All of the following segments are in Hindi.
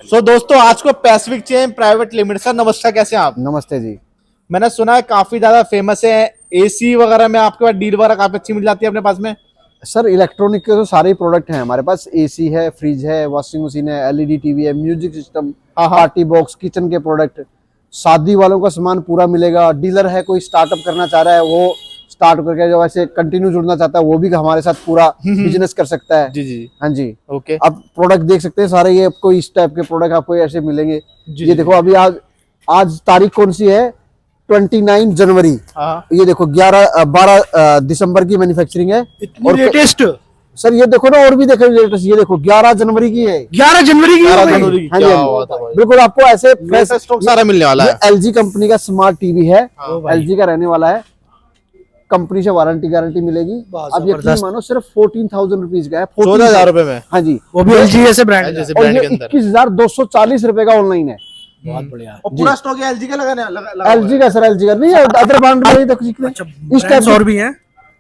दोस्तों आज को Pacific chain private limited. Sir नमस्कार, कैसे हैं आप? नमस्ते जी। मैंने सुना है काफी ज्यादा फेमस है, एसी वगैरह में आपके पास डील वगैरह काफी अच्छी मिल जाती है अपने पास में। सर इलेक्ट्रॉनिक के तो सारे प्रोडक्ट हैं हमारे पास। एसी है, फ्रिज है, वॉशिंग मशीन है, एलईडी टीवी है, music system, party box, kitchen के प्रोडक्ट, शादी वालों का सामान पूरा मिलेगा। डीलर है, कोई स्टार्टअप करना चाह रहा है वो स्टार्ट करके जो ऐसे कंटिन्यू जुड़ना चाहता है वो भी हमारे साथ पूरा बिजनेस कर सकता है। जी जी। हाँ जी। ओके। आप प्रोडक्ट देख सकते हैं सारे, ये आपको इस टाइप के प्रोडक्ट आपको ऐसे मिलेंगे। जी, ये देखो अभी आज तारीख कौन सी है? 29 जनवरी। ये देखो 12 दिसंबर की मैन्युफैक्चरिंग है और लेटेस्ट। सर ये देखो ना, और भी देखो लेटेस्ट, ये देखो 11 जनवरी की है। 11 जनवरी की? हाँ क्या जी, बात है भाई। बिल्कुल आपको ऐसे फ्रेश स्टॉक सारा मिलने वाला है। एलजी कंपनी का स्मार्ट टीवी है, एलजी का रहने वाला है। कंपनी से वारंटी गारंटी मिलेगी। अब यकीन मानो सिर्फ 14,000 रुपीज का है, 14,000 रुपए में। हाँ जी, वो भी एलजी जैसे ब्रांड और ये 21,240 रुपए का ऑनलाइन है। बहुत बढ़िया। और पूरा स्टॉक एलजी का लगा एलजी का सर, एलजी का नहीं, अदर ब्रांड में इस टाइप और भी है।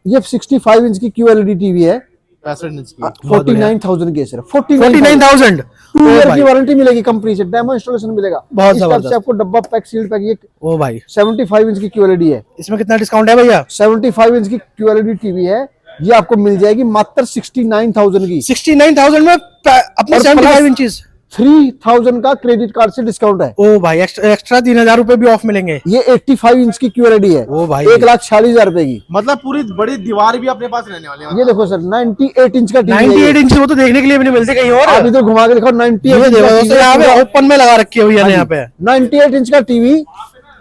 ये 65 इंच की QLED टीवी है, 49,000 की है सिर्फ। 49,000 2 ईयर की वारंटी मिलेगी कंपनी से, डेमो इंस्टॉलेशन मिलेगा। बहुत इस टाइप से आपको डब्बा पैक, सील्ड पैक। ये ओ भाई 75 इंच की QLED है। इसमें कितना डिस्काउंट है भैया? 75 इंच की QLED टीवी है, ये आपको मिल जाएगी मात्र 69,000 की। 69,000 में अपने 75 इंचेस। 3,000 का क्रेडिट कार्ड से डिस्काउंट है। ओ भाई एक्स्ट्रा 3,000 रुपए भी ऑफ मिलेंगे। ये 85 इंच की QLED है, ओ भाई 1,46,000 रुपए की। मतलब पूरी बड़ी दीवार भी अपने पास रहने वाली है। ये देखो सर 98 इंच का टीवी है। 98 इंच वो तो देखने के लिए भी नहीं मिलते कहीं और। आप इधर घुमा के देखो, 98 ये देखो दोस्तों, यहाँ पे ओपन में लगा रखी है भैया ने यहाँ पे। 98 इंच का टीवी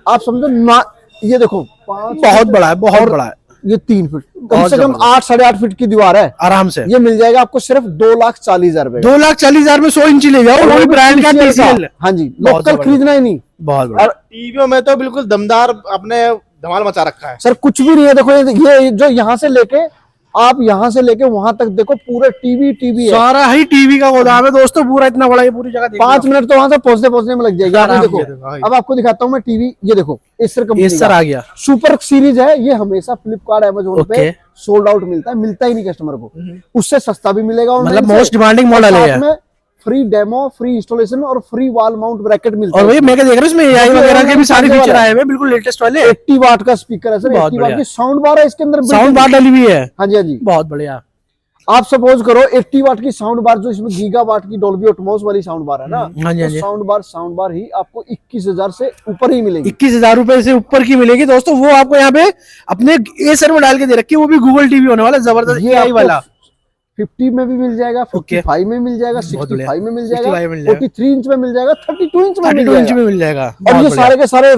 आप समझो ना। ये देखो बहुत बड़ा है, बहुत बड़ा है। ये 3 फीट, कम से कम 8 साढ़े 8 फीट की दीवार है आराम से। ये मिल जाएगा आपको सिर्फ 2,40,000 रुपए। 2,40,000 में 100 इंच ले जाओ, वो भी ब्रांड का TCL। हाँ जी, लोकल खरीदना ही नहीं। बहुत बड़ा। और टीवियों में तो बिल्कुल दमदार अपने धमाल मचा रखा है। सर कुछ भी नहीं है, देखो ये जो यहाँ से लेके आप यहाँ से लेके वहां तक देखो, पूरा टीवी है, सारा ही टीवी का गोदाम है दोस्तों। पूरा इतना बड़ा, ये पूरी जगह 5 मिनट तो वहां से पहुंचने में लग जाएगा। आप देखो, अब आपको दिखाता हूँ मैं टीवी। ये देखो एसर कंपनी का आ गया, सुपर सीरीज है। ये हमेशा फ्लिपकार्ट, अमेजोन पे सोल्ड आउट मिलता ही नहीं कस्टमर को। उससे सस्ता भी मिलेगा, मतलब मोस्ट डिमांडिंग मॉडल है। फ्री डेमो, फ्री इंस्टॉलेशन और फ्री वॉल माउंट ब्रैकेट मिलता है। और भैया मैं क्या देख रहा हूँ, इसमें एआई वगैरह के भी सारे फीचर आए हुए हैं, बिल्कुल लेटेस्ट वाले। 80 वाट का स्पीकर है सर, 80 वाट की साउंड बार है इसके अंदर, साउंड बार डली हुई है। हाँ जी, हाँ जी, बहुत बढ़िया। आप सपोज करो 80 वाट की साउंड बार, जो इसमें गीगा वाट की डॉल्बी एटमॉस वाली साउंड बार है ना, तो साउंड बार ही आपको 21,000 से ऊपर ही मिलेगी। 21,000 रुपए से ऊपर की मिलेगी दोस्तों। वो आपको यहाँ पे अपने एसर में डाल के दे रखी है, वो भी गूगल टीवी होने वाला जबरदस्त एआई वाला। 50 में भी मिल जाएगा, 55 में मिल जाएगा, 65 में मिल जाएगा, 43 इंच में मिल जाएगा, 32 इंच में मिल जाएगा। और ये सारे के सारे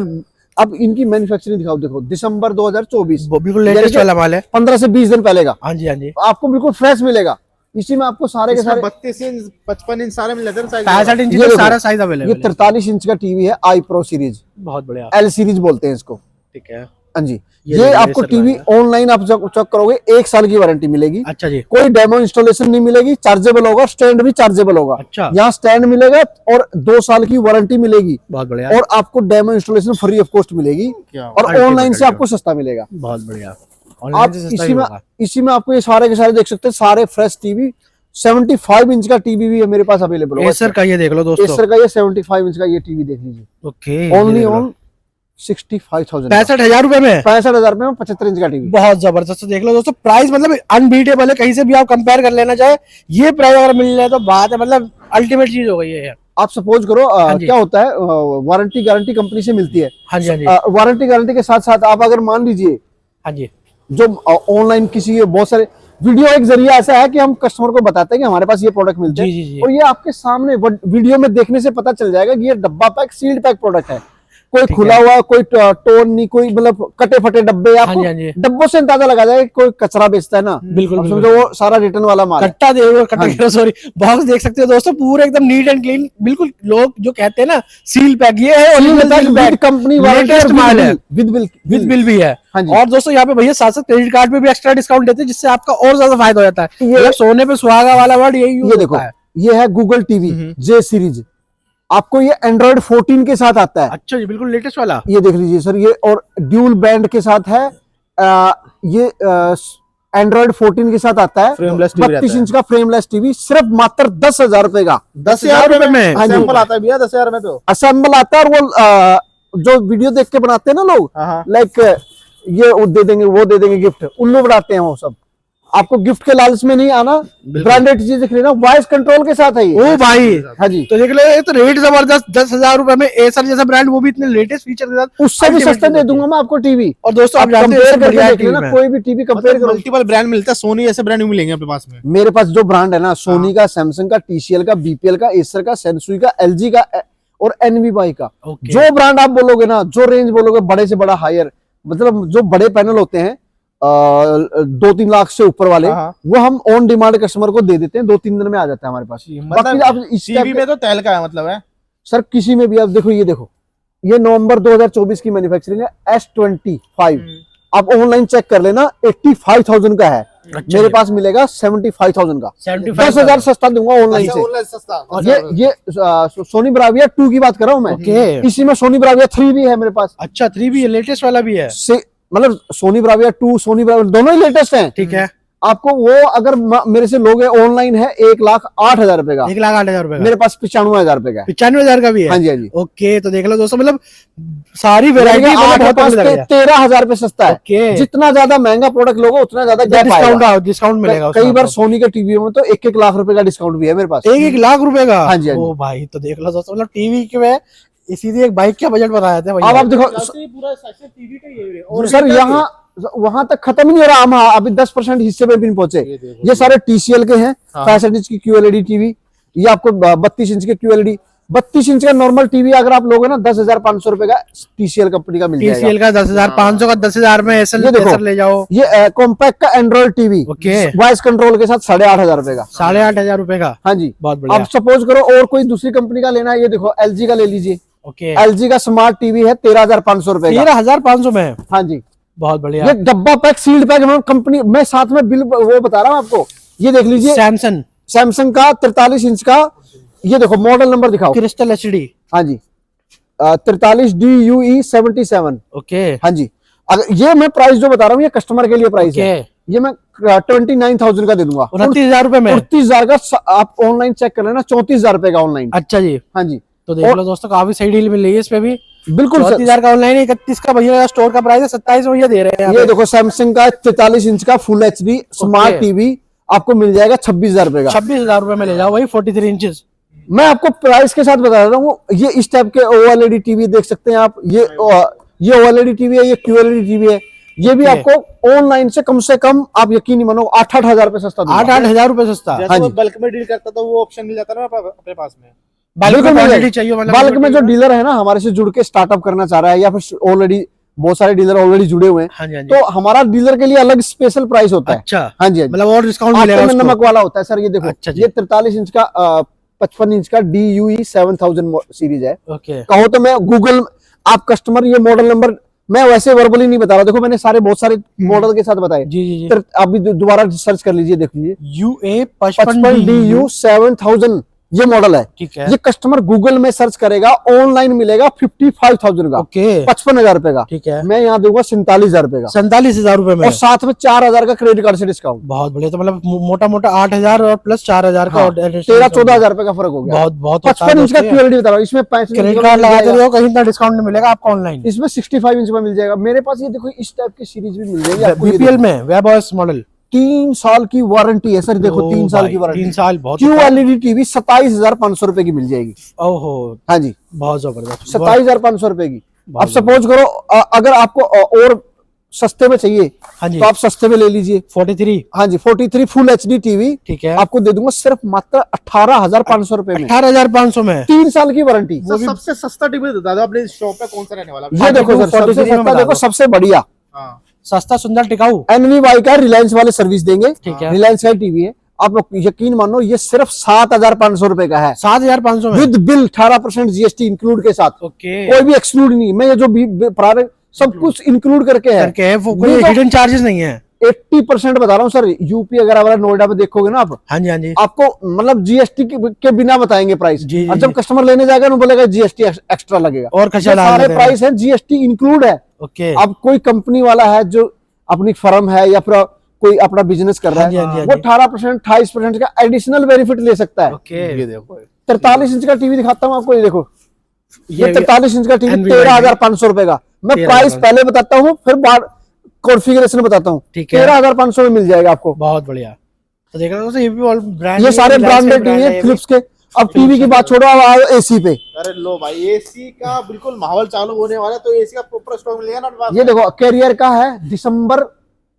अब इनकी मैन्युफैक्चरिंग दिखाओ, देखो दिसंबर 2024, बिल्कुल लेटेस्ट वाला माल है, 15 से 20 दिन पहले का। हाँ जी, हाँ जी, आपको बिल्कुल फ्रेश मिलेगा। इसी में आपको सारे के सारे 32 इंच, 55 इंच सारे मिल जाते हैं, 65 इंच का सारा साइज अवेलेबल है। ये 43 इंच का टीवी है, आई प्रो सीरीज, बहुत बढ़िया, एल सीरीज बोलते हैं इसको। ठीक है, हाँ जी। ये आपको टीवी ऑनलाइन आप चेक करोगे 1 साल की वारंटी मिलेगी। अच्छा जी। कोई डेमो इंस्टॉलेशन नहीं मिलेगी, चार्जेबल होगा, स्टैंड भी चार्जेबल होगा। अच्छा। यहाँ स्टैंड मिलेगा और 2 साल की वारंटी मिलेगी। बहुत बढ़िया। और आपको demo installation free of cost मिलेगी, और ऑनलाइन से आपको सस्ता मिलेगा। बहुत बढ़िया। आप इसी में आपको ये सारे के सारे देख सकते हैं, सारे फ्रेश टीवी। 75 इंच का टीवी भी है मेरे पास अवेलेबल। एसर का ये देख लो दोस्तों, एसर का ये 75 इंच का ये टीवी देख लीजिए। ओके, ओनली ऑन 65,000, 65,000 रुपए में, 65,000 में 75 इंच का टीवी। बहुत जबरदस्त। देख लो दोस्तों, प्राइस मतलब अनबीटेबल है, कहीं से भी आप कंपेयर कर लेना चाहे, ये प्राइस अगर मिल जाए तो बात है, मतलब अल्टीमेट चीज हो गई है। आप सपोज करो क्या होता है, वारंटी गारंटी कंपनी से मिलती है। हाँ जी, हाँ जी। वारंटी गारंटी के साथ साथ आप अगर मान लीजिए, हाँ जी, जो ऑनलाइन किसी बहुत सारे वीडियो एक जरिया ऐसा है कि हम कस्टमर को बताते हैं कि हमारे पास ये प्रोडक्ट मिलते हैं, और ये आपके सामने वीडियो में देखने से पता चल जाएगा कि ये डब्बा पैक, सील्ड पैक प्रोडक्ट है। कोई खुला हुआ, कोई टोन नहीं, कोई मतलब कटे फटे डब्बे। आपको डब्बों से अंदाजा लगा जाएगा कोई कचरा बेचता है ना, बिल्कुल समझो वो सारा रिटर्न वाला माल। कट्टा देखो, सॉरी बॉक्स देख सकते हो दोस्तों, पूरे एकदम नीट एंड क्लीन। बिल्कुल लोग जो कहते हैं ना सील पैक, ये है ओरिजिनल कंपनी लेटेस्ट माल है, विद बिल भी है। और दोस्तों यहाँ पे भैया साथ साथ क्रेडिट कार्ड पे भी एक्स्ट्रा डिस्काउंट देते हैं, जिससे आपका और ज्यादा फायदा हो जाता है। ये सोने पे सुहागा वाला वर्ड यही ये देखो, ये है गूगल टीवी जे सीरीज। आपको ये एंड्रॉइड 14 के साथ आता है। अच्छा जी, बिल्कुल लेटेस्ट वाला। ये देख लीजिए सर, ये और ड्यूल बैंड के साथ है। ये एंड्रॉइड 14 के साथ आता है, Frameless TV 32 रहता है। इंच का फ्रेमलेस टीवी, सिर्फ मात्र 10,000 रुपए का 10,000 रुपए में हाँ जी। सैंपल आता है भैया 10,000 में तो। असेंबल आता है। और वो जो वीडियो देख के बनाते हैं ना लोग, हाँ। लाइक ये वो दे देंगे, वो दे देंगे गिफ्ट, उल्लू बनाते हैं वो सब। आपको गिफ्ट के लालच में नहीं आना, ब्रांडेड चीजें खरीदना, वॉइस कंट्रोल के साथ है ये। ओ भाई, हाँ जी, तो देख लो ये तो रेट जबरदस्त, 10,000 रुपए में एसर जैसा ब्रांड, वो भी इतने लेटेस्ट फीचर के साथ, उससे भी ultimate सस्ता दे चीज़ दूंगा मैं आपको टीवी। और दोस्तों आप जानते हैं कंपेयर इससे करके बढ़िया देख टीवी लेना, में कोई भी टीवी कंपेयर करो। मल्टीपल ब्रांड मिलता है, सोनी ऐसे ब्रांड भी मिलेंगे अपने पास में। मेरे पास जो ब्रांड है ना, सोनी का, सैमसंग का, टीसीएल का, बीपीएल का, एसर का, सेंसुई का, एलजी का और एनवीबाई का, Okay. जो ब्रांड आप बोलोगे ना, जो रेंज बोलोगे, बड़े से बड़ा हायर, मतलब जो बड़े पैनल होते हैं 2-3 लाख से ऊपर वाले, हाँ। वो हम ऑन डिमांड कस्टमर को दे देते हैं, 2-3 दिन में आ जाता है हमारे पास। बाकी आप इस टीवी में तो तेल का है मतलब है सर, किसी में भी आप देखो, ये देखो, ये नवंबर 2024 की मैन्युफैक्चरिंग है, S25। आप ऑनलाइन चेक कर लेना, 85,000 का है। मेरे पास मिलेगा 75,000 का, 10,000 सस्ता दूंगा ऑनलाइन से। ऑनलाइन सस्ता। ये सोनी ब्राविया 2 की बात कर रहा हूँ मैं। Okay. इसी में सोनी ब्राविया 3 भी है मेरे पास। अच्छा 3 भी है, लेटेस्ट वाला भी है। मतलब सोनी ब्राविया 2, सोनी ब्राविया दोनों ही लेटेस्ट हैं। ठीक है, आपको वो अगर मेरे से लोगे ऑनलाइन है 1,08,000 रुपए का, 1,08,000 रुपए का, मेरे पास 95,000 रुपए का है। 95,000 का भी है। हाँ जी, हाँ जी। ओके, तो देख लो दोस्तों, मतलब सारी वेरायटी आपके पास 13,000 रुपए सस्ता है। Okay. जितना ज्यादा महंगा प्रोडक्ट लोगे उतना ज्यादा गैप आएगा। डिस्काउंट मिलेगा। कई बार सोनी के टीवी में तो 1-1 लाख रुपए का डिस्काउंट भी है मेरे पास। 1 लाख रुपए का। हाँ जी, हाँ जी। ओ भाई, तो देख लो दोस्तों, मतलब टीवी के में सीधे एक बाइक का बजट बताया था। अब आप देखो पूरा टीवी का ही और सर, यहाँ वहां तक खत्म ही नहीं हो रहा, हम अभी 10% हिस्से में भी नहीं पहुंचे। ये सारे टीसीएल के हैं, 65 इंच की QLED टीवी, ये आपको 32 इंच के QLED, 32 इंच का नॉर्मल टीवी अगर आप लोगे ना 10,500 रुपए का टीसीएल कंपनी का मिल जाएगा। टीसीएल का 10,500 का 10,000 में एसएल ले जाओ। ये कॉम्पैक्ट का Android TV, okay, voice control के साथ 8,500 रुपए का। 8,500 रुपए का। हाँ जी, बहुत बढ़िया। आप सपोज करो और कोई दूसरी कंपनी का लेना है, ये देखो LG का ले लीजिए। ओके, LG का स्मार्ट टीवी है 13,500 रुपए का। 13,500 में। हाँ जी, बहुत बढ़िया। ये डब्बा पैक सील्ड पैक कंपनी, मैं साथ में बिल वो बता रहा हूँ आपको। ये देख लीजिए, सैमसंग का 43 इंच का, ये देखो मॉडल नंबर दिखाओ। Crystal HD। हाँ जी, 43DUE 77। ओके, हाँ जी, अगर ये मैं प्राइस जो बता रहा हूँ ये कस्टमर के लिए प्राइस है, ये मैं 29,000 का दे दूंगा। 29,000 रुपए में। 29,000 का आप ऑनलाइन चेक कर लेना, 34,000 रुपए का ऑनलाइन। अच्छा जी, हाँ जी, तो देख लो दोस्तों, काफी सही डील मिल रही है इस पे भी। बिल्कुल 34,000 का ऑनलाइन, 31 का भैया स्टोर का प्राइस है, 27 में ये दे रहे हैं। ये देखो सैमसंग का 43 इंच का फुल HD स्मार्ट टीवी आपको मिल जाएगा 26,000 रुपए का। 26,000 रुपए में ले जाओ भाई, 43 इंचेस। मैं आपको प्राइस के साथ बता रहा हूँ, ये इस टाइप के OLED टीवी देख सकते हैं आप। ये OLED टीवी है, ये QLED टीवी है। ये भी आपको ऑनलाइन से कम आप यकीन नहीं मानो 8,000 रुपए सस्ता दूंगा। 8,000 रुपए सस्ता। जैसे वो बल्क में डील करता तो वो ऑप्शन मिल जाता ना अपने पास में। बिल्कुल क्वांटिटी चाहिए, बल्क में जो डीलर है ना हमारे से जुड़ के स्टार्टअप करना चाह रहा है, या फिर ऑलरेडी बहुत सारे डीलर ऑलरेडी जुड़े हुए हैं, हाँ जी, हाँ जी। तो हमारा डीलर के लिए अलग स्पेशल प्राइस होता है। अच्छा, हाँ जी, मतलब और डिस्काउंट मिलेगा उसको। नमक वाला होता है सर। ये देखो, अच्छा जी। ये 43 इंच का 55 इंच का DUE 7000 सीरीज है। ओके, कहो तो मैं गूगल, आप कस्टमर ये मॉडल नंबर मैं वैसे वर्बली नहीं बता रहा, देखो मैंने सारे बहुत सारे मॉडल के साथ बताए। जी जी जी। आप भी दोबारा सर्च कर लीजिए, देख लीजिए। UA 55DU 7000 ये मॉडल है। ठीक है, ये कस्टमर गूगल में सर्च करेगा, ऑनलाइन मिलेगा 55,000 का। ओके, 55,000 रुपए का। ठीक है, मैं यहाँ दूंगा 47,000 रुपए का, 47,000 रुपए में, और साथ में 4,000 का क्रेडिट कार्ड से डिस्काउंट। बहुत बढ़िया। तो मतलब मोटा मोटा 8,000 और प्लस 4,000 का 13-14,000 रुपए का फर्क हो गया। बहुत बहुत 55 इंच का QLED बता रहा हूँ, इसमें 65 क्रेडिट कार्ड लगाते रहो, कहीं इतना डिस्काउंट नहीं मिलेगा आपको ऑनलाइन। इसमें 65 इंच में मिल जाएगा। मेरे पास ये देखो इस टाइप की सीरीज भी मिल जाएगी आपको। BPL में वेबOS मॉडल 3 साल की वारंटी है सर, देखो 3 साल की वारंटी। 3 साल बहुत। QLED टीवी 27,500 रुपए की मिल जाएगी। ओहो, हाँ जी, बहुत जबरदस्त। 27,500 रुपए की। अब सपोज करो अगर आपको और सस्ते में चाहिए, हाँ जी, तो आप सस्ते में ले लीजिए। 43। हाँ जी, 43 फुल HD टीवी ठीक है, आपको दे दूंगा सिर्फ मात्र 18,500 रुपए में, 18,500 में। 3 साल की वारंटी। सबसे सस्ता टीवी दादा अपने शॉप पे कौन सा रहने वाला? ये देखो सर, सबसे 43 में सस्ता बता देखो, दो। सबसे बढ़िया, हाँ, सस्ता सुंदर टिकाऊ। NVY का रिलायंस वाले सर्विस देंगे। ठीक है, रिलायंस का टीवी है, आप लोग यकीन मानो ये सिर्फ 7,500 रुपए का है, 7,500 में विद बिल 18% GST इंक्लूड के साथ। ओके, कोई भी एक्सक्लूड नहीं, मैं ये जो भी प्रोडक्ट सब कुछ इंक्लूड करके है। करके है वो, कोई ये तो- हिडन चार्जेस नहीं है। 80% बता रहा हूँ सर। यूपी अगर हमारा नोएडा में देखोगे ना आप, हाँ जी, हाँ जी, आपको मतलब GST के बिना बताएंगे प्राइस, जी, और जी, जब कस्टमर लेने जाएगा ना बोलेगा GST एक्स्ट्रा लगेगा। और खर्चा डाल सारे देते हैं। प्राइस है, GST इंक्लूड है। ओके, अब कोई कंपनी वाला है जो अपनी फर्म है या फिर कोई अपना बिजनेस कर रहा हाँ जी, हाँ जी, है, हाँ वो 18% 28% का एडिशनल बेनिफिट ले सकता है। ओके, ये देखो 43 इंच का टीवी दिखाता हूँ आपको, ये देखो, ये 43 इंच का टीवी NVIDIA 13,500 रुपए का। मैं 13,500 प्राइस पहले बताता हूँ, फिर बाद कॉन्फ़िगरेशन बताता हूँ। ठीक है। 13,500 में मिल जाएगा आपको। बहुत बढ़िया। तो देख रहे हो दोस्तों, ये भी ऑल ब्रांड, ये सारे ब्रांडेड टीवी है फिलिप्स के। अब टीवी की बात छोड़ो, अब आओ एसी पे। अरे लो भाई, एसी का बिल्कुल माहौल चालू होने वाला है, तो एसी का प्रॉपर स्टॉक मिलेगा ना पास ये देखो कैरियर का है, दिसंबर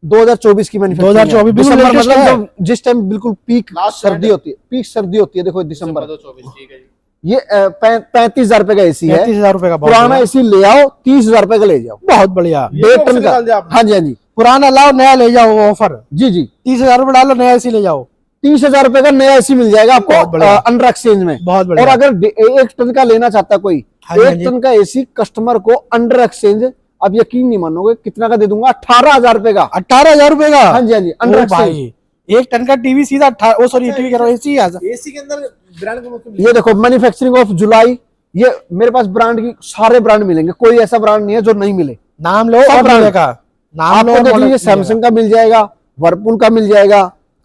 2024 की मैन्युफैक्चरिंग 2024 बिल्कुल दिसंबर latest मतलब है। जब जिस टाइम बिल्कुल पीक Last सर्दी trend। होती है, पीक सर्दी होती है, देखो दिसंबर। 2024, ठीक है जी। ये 35,000 रुपए का एसी है। 35,000 रुपए का। बहुत पुराना बढ़िया। एसी ले आओ, 30,000 रुपए का ले जाओ। बहुत बढ़िया। ये 1.5 option टन का। निकाल दिया आपने। हाँ जी, हाँ जी, पुराना लाओ, नया ले जाओ, ऑफर जी जी। 30,000 रुपए डालो, नया एसी ले जाओ। 30,000 रुपए का नया एसी मिल जाएगा बहुत आपको बढ़िया। अंडर एक्सचेंज में। बहुत बढ़िया। और अगर 1 टन का लेना चाहता है कोई, हाँ जी, हाँ 1 जी। टन का एसी कस्टमर को अंडर एक्सचेंज, आप यकीन नहीं मानोगे कितना का दे दूंगा, 18,000 रुपए का। 18,000 रुपए का। हाँ जी, हाँ जी, अंडर ओ एक्सचेंज। भाई, 1 टन का टीवी सीधा 18, सॉरी टीवी कह रहा हूँ, एसी एसी के अंदर ब्रांड को मतलब ये देखो मैन्युफैक्चरिंग ऑफ जुलाई। ये मेरे पास ब्रांड की सारे ब्रांड मिलेंगे, कोई ऐसा ब्रांड नहीं है जो नहीं मिले। नाम लो सब और brand। मिलेगा। नाम लो आपको और देख model लीजिए, मिलेगा। सैमसंग का मिल जाएगा, वर्लपूल का मिल जाएगा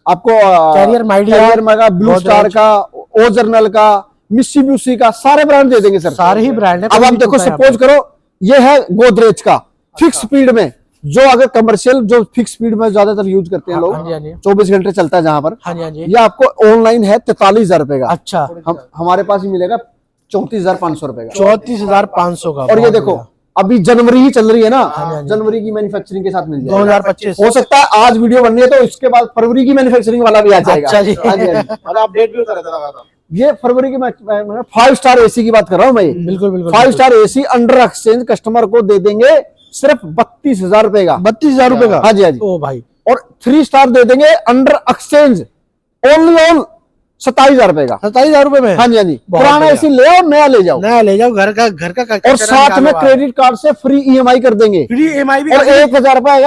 आपको, कैरियर माइडिया, का, ब्लू बहुत स्टार का, ओ जर्नल का, मित्सुबिशी का, सारे ब्रांड दे देंगे सर। सारे ही ब्रांड है। अब कोई आप भी देखो, टूटा है सपोज करो ये है गोदरेज का फिक्स स्पीड में, जो अगर कमर्शियल जो फिक्स स्पीड में ज्यादातर यूज करते हैं हाँ, लोग, हाँ जी, हाँ जी। 24 घंटे चलता है जहां पर, हाँ जी, हाँ जी। ये आपको ऑनलाइन है 43,000 रुपए का। अच्छा, हमारे पास ही मिलेगा 34,500 रुपए का। 34,500 का। और ये बहुत देखो बढ़िया। अभी जनवरी ही चल रही है ना, हाँ जी। जनवरी की मैन्युफैक्चरिंग के साथ मिल जाएगा। 2025 हो सकता है आज वीडियो बन रही है तो इसके बाद फरवरी की मैन्युफैक्चरिंग वाला भी आ जाएगा। अच्छा जी। हाँ जी, हाँ जी। मतलब अपडेट भी होता रहता था। ये फरवरी की 5 स्टार एसी की बात कर रहा हूँ मैं। बिल्कुल बिल्कुल। 5 star AC under exchange customer को दे देंगे सिर्फ 32,000 रुपए का। 32,000 रुपए का। हाँ जी, हाँ जी। ओ भाई, और 3 स्टार दे देंगे अंडर एक्सचेंज ओनली ऑन 27,000 रुपए का। 27,000 रुपए में। हाँ जी, हाँ जी। बहुत पुराना बढ़िया। एसी ले आओ, नया ले जाओ, नया ले जाओ, घर का और साथ में क्रेडिट कार्ड से फ्री ईएमआई कर देंगे, फ्री EMI भी, और 1,000 रुपए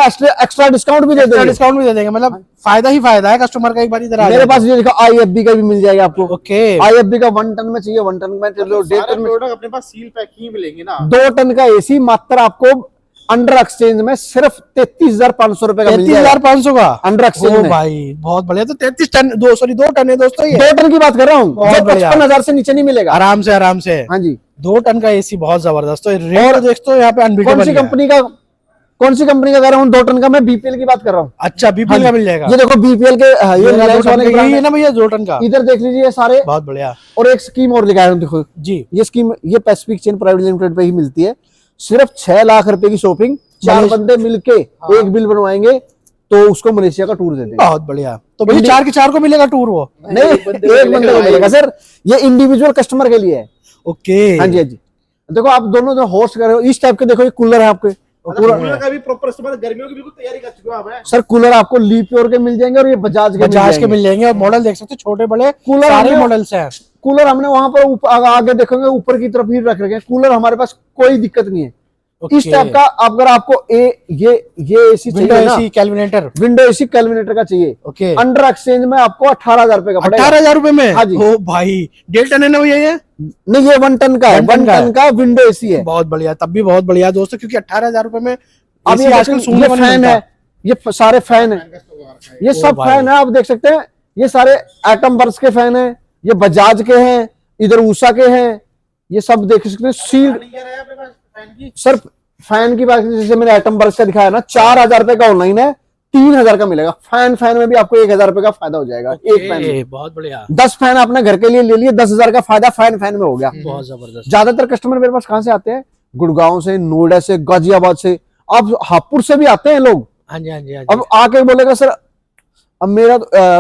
एक्स्ट्रा डिस्काउंट भी दे देंगे। डिस्काउंट भी दे देंगे। मतलब फायदा ही फायदा है कस्टमर का। एक बार इधर आ मेरे जाए पास ये देखो IFB का भी मिल जाएगा आपको। ओके। IFB का 1 टन में चाहिए, 1 टन में चलो, 1.5 सारे टन में, प्रोडक्ट अपने पास सील पैक ही मिलेंगे ना। 2 टन का एसी मात्र आपको अंडर एक्सचेंज में सिर्फ 33,500 रुपए का मिल जाएगा। 33,500 का अंडर एक्सचेंज ओ में। भाई, बहुत बढ़िया। तो 33 टन, 2 टन है दोस्तों ये। 2 टन की बात कर रहा हूँ, बहुत जो बढ़िया। 55,000 से नीचे नहीं मिलेगा। आराम से आराम से। हाँ जी। 2 टन का एसी बहुत जबरदस्त। तो रेट तो देखते हो यहाँ पे अनबीटेबल। कौन सी कंपनी का कह रहा हूँ? 2 टन का मैं बीपीएल की बात कर रहा हूँ। अच्छा, बीपीएल का मिल जाएगा। ये देखो बीपीएल के, ये ये रिलायंस वाले के यही brand है है। ना भैया, 2 टन का। इधर देख लीजिए ये सारे। बहुत बढ़िया और एक स्कीम और लिखा है, देखो जी। ये स्कीम, ये पैसिफिक चेन प्राइवेट लिमिटेड पे ही मिलती है। सिर्फ 6 लाख रुपए की शॉपिंग, 4 बंदे मिलके एक बिल बनवाएंगे तो उसको मलेशिया का टूर दे देंगे। बहुत बढ़िया। तो भैया 4 के 4 को मिलेगा टूर वो? नहीं, एक बंदे को मिलेगा सर, ये इंडिविजुअल कस्टमर के लिए है। ओके। हाँ जी, हाँ जी। देखो आप दोनों जो होस्ट कर रहे हो, इस टाइप के देखो, ये कूलर है आपके, कूलर का भी प्रॉपर इस्तेमाल, गर्मियों की बिल्कुल तैयारी कर चुके हो आप। सर कूलर आपको ली प्योर के मिल जाएंगे, और ये बजाज के मिल जाएंगे। और मॉडल देख सकते हो, छोटे बड़े कूलर सारे हमने- मॉडल्स हैं। कूलर हमने वहां पर आगे देखोगे ऊपर की तरफ ही रख रखे हैं। कूलर हमारे पास कोई दिक्कत नहीं है। इस टाइप का अगर आपको ये एसी विंडो चाहिए ना, AC calculator. Window AC calculator का चाहिए, ओके। अंडर एक्सचेंज में आपको 18,000 रुपए का पड़ेगा। 18,000 रुपए में? हाँ जी। ओ भाई, 1.5 टन है ना भैया ये? नहीं, ये 1 टन का है, 1 1 टन का विंडो एसी है। बहुत बढ़िया। तब भी बहुत बढ़िया दोस्तों, क्योंकि 18,000 रुपए में अब AC ये आजकल आजकल सुनने ये को नहीं फैन मिलता। है, ये सारे फैन है, ये सब भाई। फैन है, आप देख सकते हैं। ये सारे एटम वर्क्स के फैन है, ये बजाज के हैं, इधर उषा के हैं, ये सब देख सकते हैं। सील सर फैन की बात, जैसे मैंने एटम वर्क्स का दिखाया ना, 4,000 रुपए का ऑनलाइन है, 3,000 का मिलेगा। फैन में भी आपको 1,000 रुपए का फायदा हो जाएगा एक फैन में। बहुत बढ़िया। 10 फैन आपने घर के लिए ले लिए, 10,000 का फायदा फैन में हो गया। बहुत जबरदस्त। ज्यादातर कस्टमर मेरे पास कहां से आते हैं? गुड़गांव से, नोएडा से, गाजियाबाद से, अब हापुड़ से भी आते हैं लोग। हाँ जी, हाँ जी, हाँ जी। अब आके बोलेगा सर अब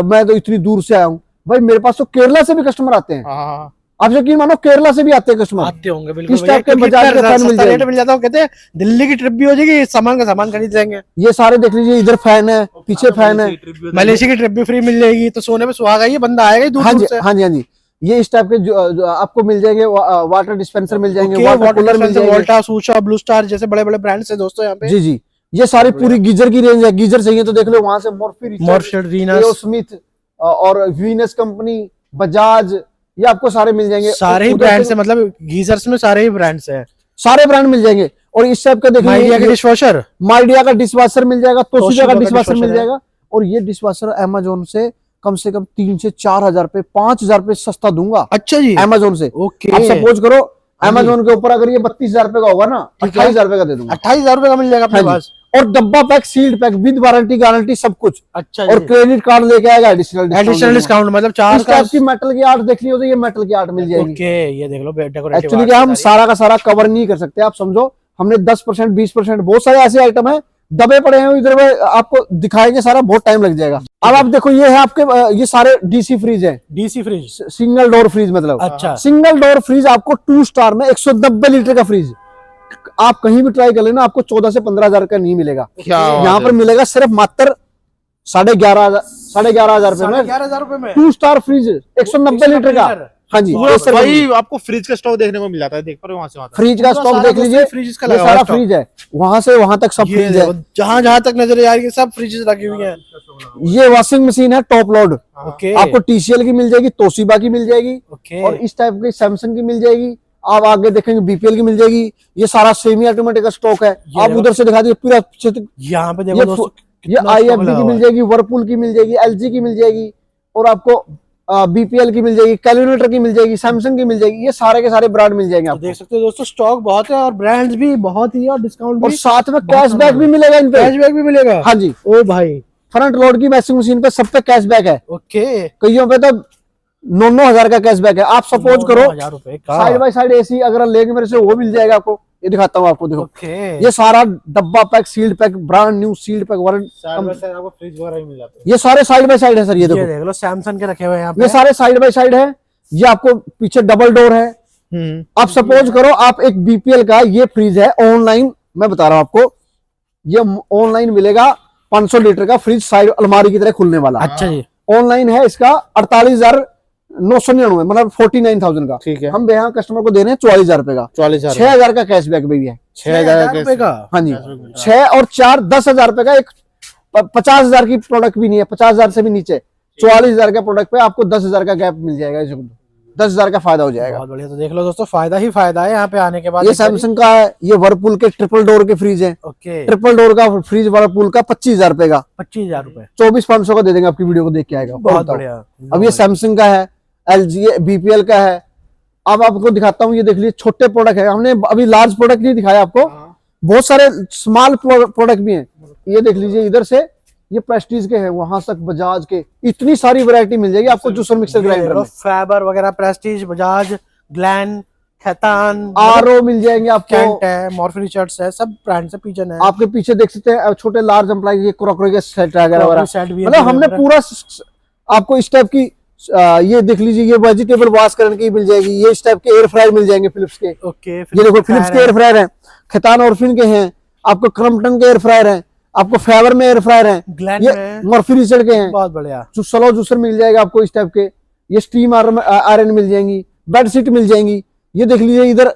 मैं तो इतनी दूर से आया हूँ। भाई मेरे पास तो केरला से भी कस्टमर आते हैं। हाँ। आप यकीन मानो केरला से भी आते हैं कस्टमर। आते होंगे बिल्कुल इस टाइप के बजाज के फैन मिल जाएंगे। मिल जाता है। कहते हैं दिल्ली की ट्रिप भी हो जाएगी, सामान का सामान खरीद लेंगे। ये सारे देख लीजिए, इधर फैन है, पीछे फैन है। मलेशिया की ट्रिप भी फ्री मिल जाएगी। तो सोने में सुहागा, ये बंदा आएगा ही दूर हाँ दूर जी, से। हाँ जी, हाँ जी। ये इस टाइप के जो आपको मिल जाएंगे, वाटर डिस्पेंसर मिल जाएंगे, ओके, वाटर कूलर मिल जाएंगे। वोल्टास, उषा, ब्लू स्टार जैसे बड़े बड़े ब्रांड्स है दोस्तों यहाँ पे। जी जी। ये सारी पूरी गीजर की रेंज है। गीजर चाहिए तो देख लो वहां से मॉर्फेड, रीनस, स्मिथ और वीनस कंपनी, बजाज, ये आपको सारे मिल जाएंगे। सारे ही उधर ब्रांड्स से है। मतलब गीजर्स में सारे ही ब्रांड्स हैं। सारे ब्रांड मिल जाएंगे। और इस टाइप का माइडिया का देखिए, डिशवॉशर, माइडिया का डिशवाशर मिल जाएगा, तोशिबा का डिशवाशर मिल है। जाएगा। और ये डिश वॉशर अमेजोन से कम 3 से 4 हजार रुपए 5 हजार रुपए सस्ता दूंगा अच्छा जी, अमेजोन से। ओके। आप सपोज करो अमेजोन के ऊपर अगर ये 32 हजार रुपए का होगा ना, ठीक है। 28 हजार रुपए का दे दूंगा। 28 हजार रुपए का मिल जाएगा अपने हाँ जी। पास। और डब्बा pack, sealed pack with warranty guarantee सब कुछ। अच्छा और जी, क्रेडिट कार्ड लेके आएगा एडिशनल डिस्काउंट मतलब 4 इस का। टाइप की मेटल की आर्ट देखनी हो तो ये मेटल की आर्ट मिल जाएगी। ओके, ये देख लो डेकोरेटिव एक्चुअली क्या हम सारा का सारा कवर नहीं कर सकते, आप समझो हमने 10% 20% बहुत सारे ऐसे आइटम है दबे पड़े हैं इधर में, आपको दिखाएंगे सारा, बहुत टाइम लग जाएगा। अब आप देखो ये है आपके ये सारे डीसी फ्रिज है, DC fridge. Single door fridge मतलब। अच्छा, सिंगल डोर फ्रिज आपको 2 स्टार में 190 लीटर का फ्रिज आप कहीं भी ट्राई कर लेना, आपको 14 से 15 हजार का नहीं मिलेगा। क्या यहाँ पर मिलेगा सिर्फ मात्र 11,500 रुपए में 11,000 रुपए में 2 स्टार फ्रिज 190 लीटर का। हाँ जी, पूरा भाई आपको फ्रिज का स्टॉक देखने को मिल जाता है, देख पा रहे हो वहां से वहां तक। फ्रिज का स्टॉक देख लीजिए, फ्रिज का ये लगा सारा हुआ फ्रिज है, वहां से वहां तक सब फ्रिज है। जहां जहां तक नजर आ रही है सब फ्रिजेस रखी हुई हैं। ये वॉशिंग मशीन है टॉप लोड, ओके, आपको TCL की मिल जाएगी, तोशिबा की मिल जाएगी, ओके। और इस टाइप की सैमसंग की मिल जाएगी। आप आगे देखेंगे BPL की मिल जाएगी। ये सारा सेमी ऑटोमेटिक का स्टॉक है। आप उधर से दिखा दीजिए पूरा यहाँ पे देखो ये दोस्तों, ये कितना stock IFB लगा की हुआ मिल है। जाएगी, वर्लपूल की मिल जाएगी, LG की मिल जाएगी, और आपको BPL की मिल जाएगी, कैलकुलेटर की मिल जाएगी, सैमसंग की मिल जाएगी। ये सारे के सारे ब्रांड मिल जाएंगे तो आपको। देख सकते हो दोस्तों, स्टॉक बहुत है और ब्रांड्स भी बहुत ही है और डिस्काउंट और भी, साथ में कैशबैक भी मिलेगा इन पे। कैशबैक भी मिलेगा। हाँ जी, ओ भाई, फ्रंट लोड की वॉशिंग मशीन पे सब पे कैशबैक है, ओके। कईयों पे तो 9-9 हजार का कैशबैक है। आप सपोज करो 9,000 रुपए का। साइड बाय साइड AC अगर लेंगे मेरे से वो मिल जाएगा आपको। ये दिखाता हूँ आपको, देखो ओके, ये सारा डब्बा pack, sealed pack, brand new sealed pack warranty, side by side आपको फ्रिज वगैरह भी मिल जाते हैं। ये सारे साइड बाय साइड है सर। ये ये देखो देख लो सैमसंग के रखे हुए हैं यहाँ ये पे। सारे साइड बाय साइड है। ये आपको पीछे डबल डोर है। आप सपोज करो आप एक BPL का ये फ्रिज है, ऑनलाइन मैं बता रहा हूँ आपको, ये ऑनलाइन मिलेगा 500 लीटर का फ्रिज, साइड अलमारी की तरह खुलने वाला। अच्छा जी, ऑनलाइन है इसका 48,999 मतलब 49,000 का। ठीक है, हम यहाँ कस्टमर को दे रहे हैं 44,000 रुपए का। 44,000 6,000 का कैशबैक भी है। 6,000 रुपए का। हाँ जी, 6 और 4 10,000 रुपए का। एक 50,000 की प्रोडक्ट भी नहीं है, 50,000 से भी नीचे 44,000 का प्रोडक्ट पे आपको 10,000 का गैप मिल जाएगा, 10,000 का फायदा हो जाएगा। बहुत बढ़िया। तो देख लो दोस्तों, फायदा ही फायदा है यहाँ पे आने के बाद। ये सैमसंग का है, ये वर्लपूल के ट्रिपल डोर के फ्रिज है। ओके, ट्रिपल डोर का फ्रिज वर्लपूल का 25,000 रुपए का, 25,000 रुपए। 24,500 का दे देंगे, आपकी वीडियो को देख के आएगा। बहुत बढ़िया। अब ये सैमसंग का है, LG BPL का है। अब आपको दिखाता हूँ, ये देख लीजिए छोटे प्रोडक्ट है, हमने अभी लार्ज प्रोडक्ट नहीं दिखाया आपको, बहुत सारे स्मॉल प्रोडक्ट भी हैं। ये देख लीजिए इधर से, ये प्रेस्टीज के हैं, वहां तक बजाज के, इतनी सारी वैरायटी मिल जाएगी आपको जूसर मिक्सर ग्राइंडर में। फैबर वगैरह, Prestige, Bajaj, Glen, Khaitan, RO मिल जाएंगे आपको, कैंट है, मॉर्फी रिचर्ड्स है, सब ब्रांड से पिजन है। आपके पीछे देख सकते हैं छोटे लार्ज एम्प्लाई के क्रॉकरी के सेट वगैरह, सेट भी है, मतलब हमने पूरा आपको इस टाइप की ये देख लीजिए, ये वेजिटेबल वॉश करने की मिल जाएगी, ये इस टाइप के एयर फ्रायर मिल जाएंगे फिलिप्स के। ओके, ये देखो फिलिप्स के एयर फ्रायर हैं, खैतान ऑर्फिन के हैं, आपको क्रम्पटन के एयर फ्रायर हैं, आपको फेवर में एयर फ्रायर हैं, ग्लैन ये में मॉर्फी रिचर्ड के हैं, बहुत बढ़िया। जो स्लो जूसर मिल जाएगा आपको इस टाइप के, ये स्टीम आयरन मिल जाएंगी, बेड शीट मिल जाएंगी। ये देख लीजिए इधर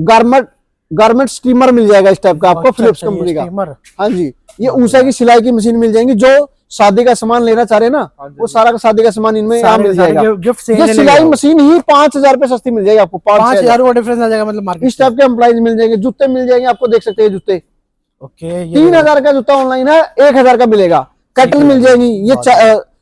गारमेंट स्टीमर मिल जाएगा इस टाइप का आपको, फिलिप्स कंपनी का। हाँ जी, ये ऊषा की सिलाई की मशीन मिल जाएंगी, जो शादी का सामान लेना चाह रहे हैं ना, वो सारा का शादी का सामान इनमें यहाँ मिल जाएगा। गिफ्ट ये सिलाई मशीन ही 5,000 रुपए सस्ती मिल जाएगी आपको, 5,000 का डिफरेंस आ जाएगा मतलब मार्केट। इस टाइप के एम्प्लॉइज मिल जाएंगे। जूते मिल जाएंगे आपको, देख सकते हैं जूते। ओके, 3,000 का जूता ऑनलाइन है, 1,000 का मिलेगा। केटल मिल जाएगी, ये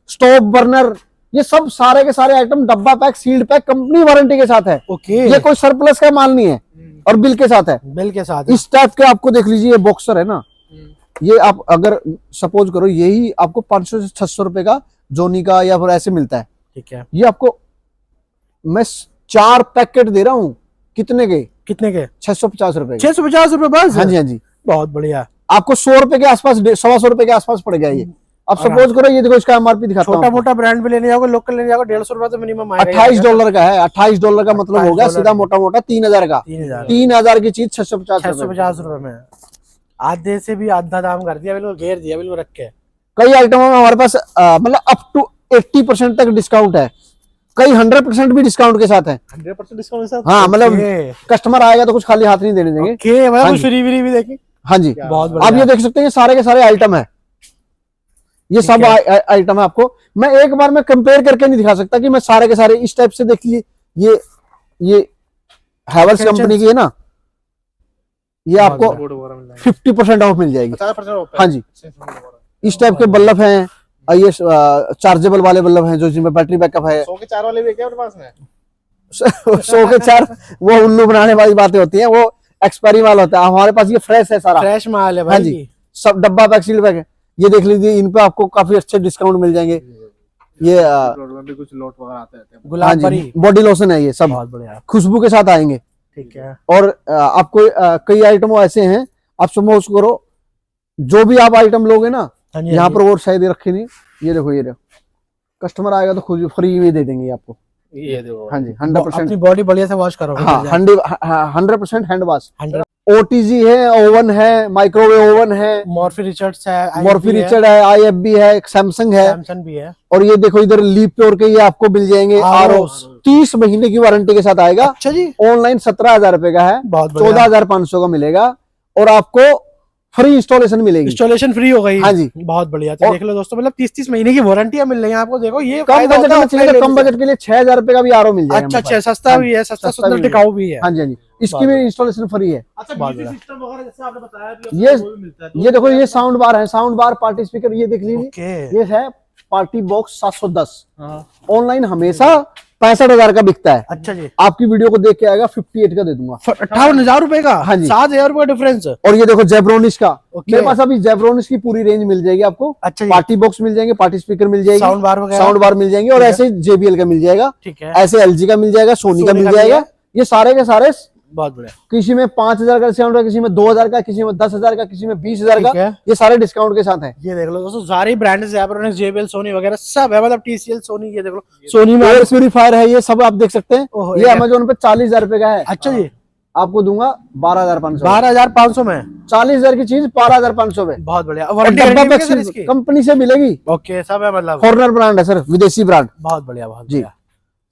स्टोव बर्नर, ये सब सारे के सारे आइटम डब्बा pack, sealed pack, company warranty के साथ है। ओके, ये कोई सरप्लस का माल नहीं है और बिल के साथ है। बिल के साथ। इस टाइप के आपको देख लीजिए, ये बॉक्सर है ना, ये आप अगर सपोज करो यही आपको 500 से 600 रुपए का जोनी का या फिर ऐसे मिलता है। ठीक है, ये आपको मैं 4 पैकेट दे रहा हूँ, कितने के? 650 रुपए के। 650 रुपए बस। हाँ जी, हाँ जी, बहुत बढ़िया। आपको 100 रुपए के आसपास, 125 रुपए के आसपास पड़ गया ये। अब सपोज करो, ये देखो इसका MRP दिखाता हूँ। छोटा मोटा ब्रांड भी लेने जाओगे, लोकल लेने जाओगे, $150 रुपए तो मिनिमम आएगा। $28 का है, $28 का मतलब हो गया सीधा मोटा मोटा 3,000 का। 3,000 की चीज 650 रुपए में आधे से भी आधा दाम कर दिया, बिल्कुल घेर दिया, बिल्कुल रख के। कई आइटमों में हमारे पास मतलब अप टू 80% तक डिस्काउंट है, कई 100% भी डिस्काउंट के साथ है। 100% डिस्काउंट के साथ। हाँ, मतलब कस्टमर आएगा तो कुछ खाली हाथ नहीं देने देंगे। कुछ फ्री भी देखें। हाँ जी, बहुत आप ये देख सकते हैं, ये सारे के सारे आइटम है, ये सब आइटम है। आपको मैं एक बार में कंपेयर करके नहीं दिखा सकता कि मैं सारे के सारे इस टाइप से देख लीजिए। ये हैवेल्स कंपनी की है ना, ये आपको 50% ऑफ मिल जाएगी। 50% ऑफ। हाँ जी, इस टाइप के बल्ब हैं, ये चार्जेबल वाले बल्ब हैं जो जिनमें बैटरी बैकअप है। 100 के 4 वाले भी क्या अपने पास में? 100 के 4 वो उल्लू बनाने वाली बातें होती हैं, वो एक्सपायरी माल होता है। हमारे पास ये फ्रेश है सारा, फ्रेश माल है हाँ भाई। जी, सब डब्बा पैक सील पैक है। ये देख लीजिए, इन पे आपको काफी अच्छे डिस्काउंट मिल जाएंगे। ये में भी कुछ लोट वगैरह आते रहते हैं। हाँ गुलाब जी, भरी, बॉडी लोशन है, ये सब बहुत बढ़िया। खुशबू के साथ आएंगे। ठीक है। और आपको कई आइटम ऐसे हैं, आप सपोज करो जो भी आप आइटम लोगे ना, हाँ जी, यहाँ हाँ जी। पर और शायद रखे नहीं, ये देखो, ये देखो, कस्टमर आएगा तो खुद फ्री में दे देंगे आपको। ये देखो, हाँ जी, 100%। अपनी बॉडी बढ़िया से वॉश करो। हाँ, 100% हैंड वॉश। 100 ओटीजी है, ओवन है, माइक्रोवेव ओवन है, मॉर्फी रिचर्ड्स है, मॉर्फी रिचर्ड है, IFB है, सैमसंग है। सैमसंग भी है। और ये देखो इधर लीप प्योर के ये आपको मिल जाएंगे RO, 30 महीने की वारंटी के साथ आएगा। अच्छा जी, ऑनलाइन 17,000 रुपए का है, बहुत बढ़िया। 14,500 का मिलेगा, और आपको फ्री इंस्टॉलेशन मिलेगी। इंस्टॉलेशन फ्री हो गई। हाँ जी, बहुत बढ़िया। तो देख लो दोस्तों, मतलब 30-30 महीने की वारंटियां मिल रही है आपको। देखो ये कम फायदा बजट होता है में चाहिए offline तो कम लेने से। बजट के लिए 6,000 रुपए का भी RO मिल जाएगा। अच्छा हमारे अच्छा, पास। सस्ता हाँ भी जी, है, सस्ता सस्ता भी सुंदर है। टिकाऊ भी है। हाँ जी, हाँ जी, इसकी भी इंस्टॉलेशन फ्री है। अच्छा, बहुत म्यूजिक बढ़िया। सिस्टम वगैरह जैसे आपने बताया अभी, ये वो भी मिलता है। ये देखो, ये साउंड बार है, साउंड बार, पार्टी स्पीकर, ये देख लीजिए, ओके। ये है पार्टी बॉक्स 710। हाँ। ऑनलाइन हमेशा 65,000 का बिकता है, अच्छा जी, आपकी वीडियो को देख के आएगा 58 का दे दूंगा। 58,000 रुपए का। हाँ जी। 7,000 रुपए डिफरेंस। और ये देखो जेब्रोनिस का, ओके। मेरे पास अभी जेब्रोनिस की पूरी रेंज मिल जाएगी आपको। अच्छा जी, पार्टी बॉक्स मिल जाएंगे, पार्टी स्पीकर मिल जाएगी, साउंड बार वगैरह। साउंड बार मिल जाएंगे, और ठीक है। ऐसे JBL का मिल जाएगा, ठीक है, ऐसे LG का मिल जाएगा, सोनी का सोनी मिल का भी जाएगा। है। ये सारे के सारे, बहुत बढ़िया। किसी में 5,000 का डिस्काउंट है, किसी में 2,000 का, किसी में 10,000 का, किसी में 20,000 ठीक का, है। ये सारे डिस्काउंट के साथ है। ये देख लो दोस्तों, सारी ब्रांड जेब्रोनिक्स, JBL, सोनी वगैरह सब है। मतलब TCL, सोनी, ये देख लो, सोनी में एयर प्यूरीफायर है, ये सब आप देख सकते हैं। ओहो, ये अमेजोन पे 40,000 रुपए का है, अच्छा जी, आपको दूंगा 12,500। 12,500 में। 40,000 की चीज 12,500 में। बहुत बढ़िया। और वारंटी डब्बा गारंटी पैक भी है सर इसकी? कंपनी से मिलेगी, ओके, सब है मतलब। फॉरनर ब्रांड है सर, विदेशी ब्रांड। बहुत बढ़िया, बहुत जी। बढ़िया।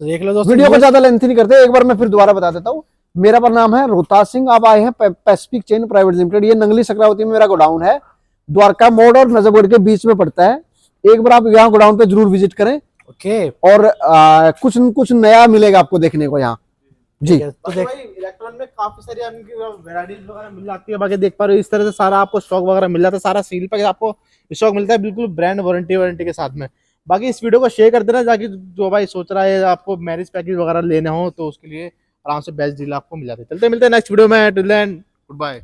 तो देख लो दोस्तों, वीडियो को ज्यादा लेंथी नहीं करते, एक बार मैं फिर दोबारा बता देता हूँ। मेरा नाम है रोहतास सिंह, आप आए हैं पैसिफिक चेन प्राइवेट लिमिटेड। ये नंगली सकरावती में मेरा गोडाउन है, द्वारका मोड़ और नजफगढ़ के बीच में पड़ता है। एक बार आप यहाँ गोडाउन पे जरूर विजिट करें, ओके। और कुछ न कुछ नया मिलेगा आपको देखने को यहाँ जी। तो देख, भाई इलेक्ट्रॉन में काफी सारी आपकी वैरायटीज वगैरह मिल जाती है। बाकी देख पा रहे हो इस तरह से सारा आपको स्टॉक वगैरह मिल जाता है, सारा सील पैक आपको स्टॉक मिलता है, बिल्कुल ब्रांड वारंटी के साथ में। बाकी इस वीडियो को शेयर कर देना, ताकि जो भाई सोच रहा है आपको मैरिज पैकेज वगैरह लेना हो तो उसके लिए आराम से बेस्ट डील आपको मिल जाती है। चलते मिलते हैं नेक्स्ट वीडियो में। Till then, good bye.